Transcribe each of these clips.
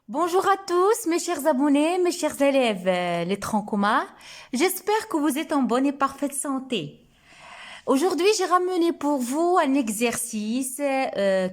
Bonjour à tous, mes chers abonnés, mes chers élèves, les troncs communs. J'espère que vous êtes en bonne et parfaite santé. Aujourd'hui, j'ai ramené pour vous un exercice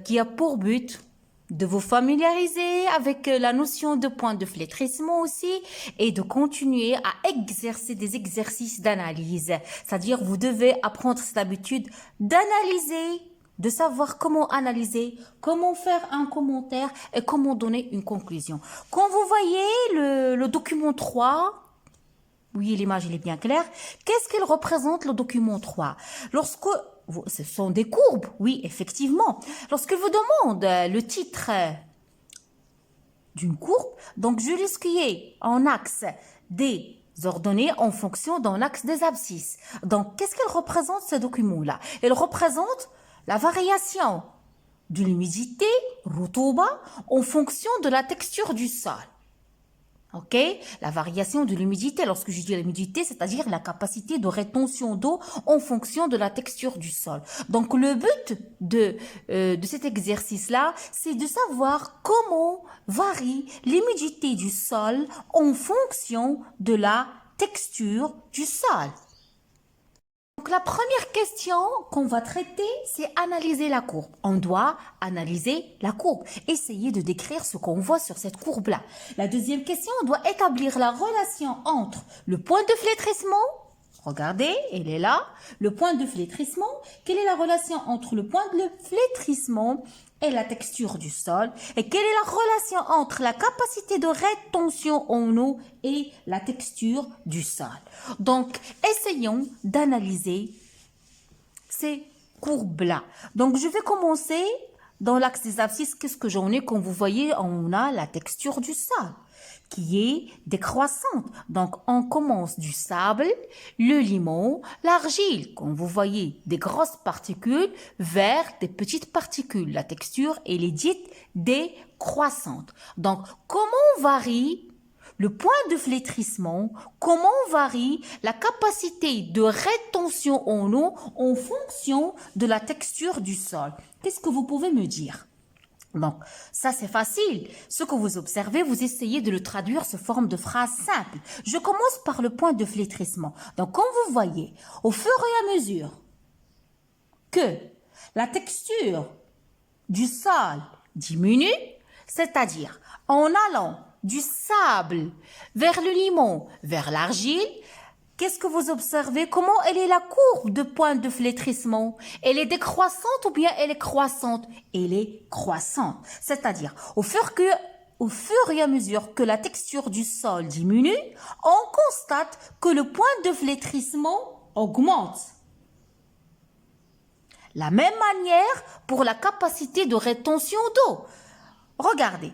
qui a pour but de vous familiariser avec la notion de point de flétrissement aussi et de continuer à exercer des exercices d'analyse. C'est-à-dire, vous devez apprendre cette habitude d'analyser, de savoir comment analyser, comment faire un commentaire et comment donner une conclusion. Quand vous voyez le document 3, oui, l'image elle est bien claire. Qu'est-ce qu'il représente le document 3? Lorsque ce sont des courbes, oui, effectivement. Lorsqu'il vous demande le titre d'une courbe, donc je risque en axe des ordonnées en fonction d'un axe des abscisses. Donc, qu'est-ce qu'il représente ce document-là? Il représente la variation de l'humidité, rutuba, en fonction de la texture du sol. Ok, la variation de l'humidité, lorsque je dis l'humidité, c'est-à-dire la capacité de rétention d'eau en fonction de la texture du sol. Donc le but de cet exercice-là, c'est de savoir comment varie l'humidité du sol en fonction de la texture du sol. Donc la première question qu'on va traiter, c'est analyser la courbe. On doit analyser la courbe, essayer de décrire ce qu'on voit sur cette courbe-là. La deuxième question, on doit établir la relation entre le point de flétrissement, regardez, elle est là, le point de flétrissement. Quelle est la relation entre le point de flétrissement et la texture du sol? Et quelle est la relation entre la capacité de rétention en eau et la texture du sol? Donc, essayons d'analyser ces courbes-là. Donc, je vais commencer dans l'axe des abscisses. Qu'est-ce que j'en ai? Comme vous voyez, on a la texture du sol qui est décroissante. Donc, on commence du sable, le limon, l'argile. Comme vous voyez, des grosses particules vers des petites particules. La texture, elle est dite décroissante. Donc, comment varie le point de flétrissement, comment varie la capacité de rétention en eau en fonction de la texture du sol? Qu'est-ce que vous pouvez me dire? Donc, ça c'est facile. Ce que vous observez, vous essayez de le traduire sous forme de phrase simple. Je commence par le point de flétrissement. Donc, comme vous voyez, au fur et à mesure que la texture du sol diminue, c'est-à-dire en allant du sable vers le limon, vers l'argile, qu'est-ce que vous observez? Comment elle est la courbe de point de flétrissement? Elle est décroissante ou bien elle est croissante? Elle est croissante. C'est-à-dire, au fur et à mesure que la texture du sol diminue, on constate que le point de flétrissement augmente. La même manière pour la capacité de rétention d'eau. Regardez,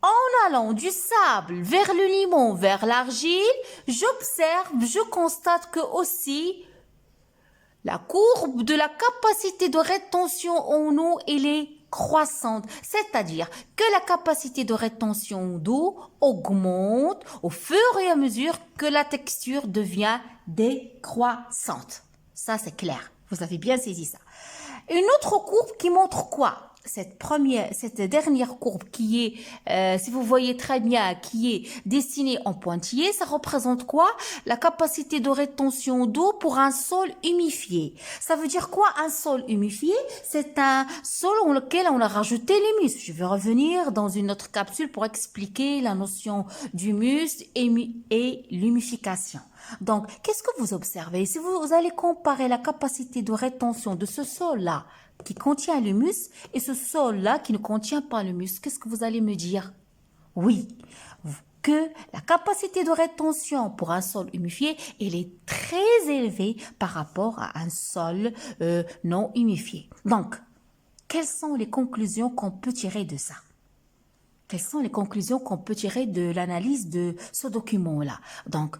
en allant du sable vers le limon, vers l'argile, j'observe, je constate que aussi la courbe de la capacité de rétention en eau, elle est croissante. C'est-à-dire que la capacité de rétention d'eau augmente au fur et à mesure que la texture devient décroissante. Ça, c'est clair. Vous avez bien saisi ça. Une autre courbe qui montre quoi? Cette dernière courbe qui est, si vous voyez très bien, qui est dessinée en pointillé, ça représente quoi? La capacité de rétention d'eau pour un sol humifié. Ça veut dire quoi un sol humifié? C'est un sol dans lequel on a rajouté l'humus. Je vais revenir dans une autre capsule pour expliquer la notion d'humus et l'humification. Donc, qu'est-ce que vous observez? Si vous allez comparer la capacité de rétention de ce sol-là qui contient l'humus et ce sol-là qui ne contient pas l'humus, qu'est-ce que vous allez me dire? Oui, que la capacité de rétention pour un sol humifié, elle est très élevée par rapport à un sol non humifié. Donc, quelles sont les conclusions qu'on peut tirer de ça? Quelles sont les conclusions qu'on peut tirer de l'analyse de ce document-là? Donc,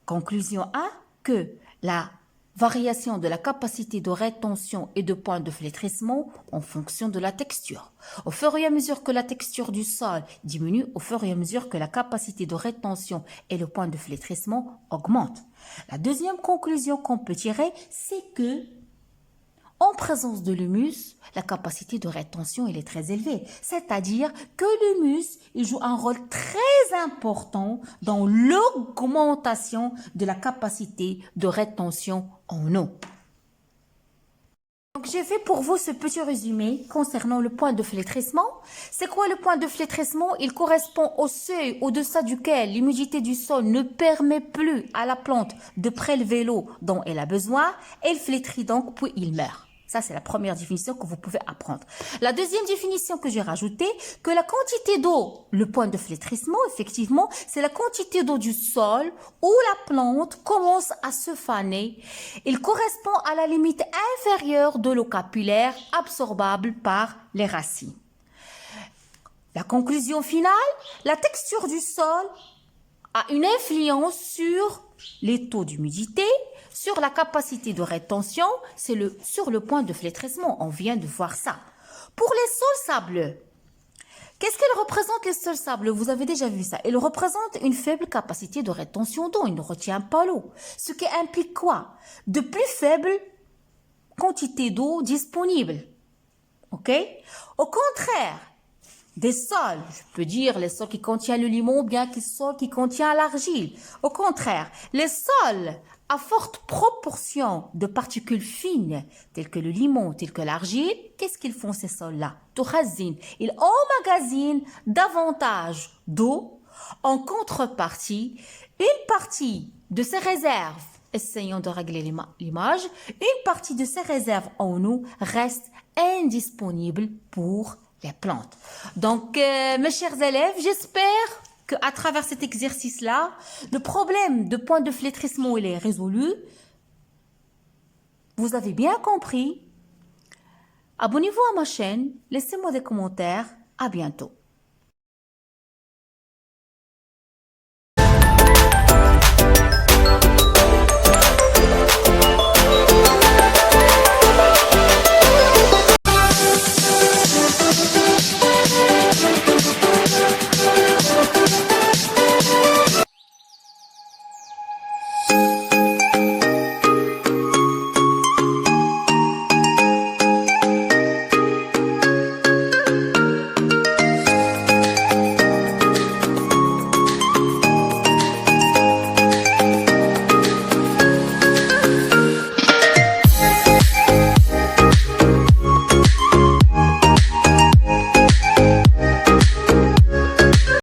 conclusion 1, que la variation de la capacité de rétention et de point de flétrissement en fonction de la texture. Au fur et à mesure que la texture du sol diminue, au fur et à mesure que la capacité de rétention et le point de flétrissement augmentent. La deuxième conclusion qu'on peut tirer, c'est que En présence de l'humus, la capacité de rétention elle est très élevée. C'est-à-dire que l'humus il joue un rôle très important dans l'augmentation de la capacité de rétention en eau. Donc, j'ai fait pour vous ce petit résumé concernant le point de flétrissement. C'est quoi le point de flétrissement? Il correspond au seuil au-deçà duquel l'humidité du sol ne permet plus à la plante de prélever l'eau dont elle a besoin. Elle flétrit donc, puis il meurt. Ça, c'est la première définition que vous pouvez apprendre. La deuxième définition que j'ai rajoutée, que la quantité d'eau, le point de flétrissement, effectivement, c'est la quantité d'eau du sol où la plante commence à se faner. Il correspond à la limite inférieure de l'eau capillaire absorbable par les racines. La conclusion finale, la texture du sol a une influence sur les taux d'humidité, sur la capacité de rétention, sur le point de flétrissement. On vient de voir ça. Pour les sols sableux, qu'est-ce qu'elle représente les sols sableux? Vous avez déjà vu ça. Elle représente une faible capacité de rétention d'eau. Il ne retient pas l'eau. Ce qui implique quoi? De plus faibles quantités d'eau disponibles. OK? Au contraire, des sols, je peux dire les sols qui contiennent le limon ou bien les sols qui contiennent l'argile. Au contraire, les sols à forte proportion de particules fines, telles que le limon, telles que l'argile, qu'est-ce qu'ils font ces sols-là? Ils emmagasinent davantage d'eau. En contrepartie, une partie de ces réserves, essayons de régler l'image, une partie de ces réserves en eau reste indisponible pour les plantes. Donc, mes chers élèves, j'espère qu'à travers cet exercice-là, le problème de point de flétrissement il est résolu. Vous avez bien compris. Abonnez-vous à ma chaîne, laissez-moi des commentaires. À bientôt.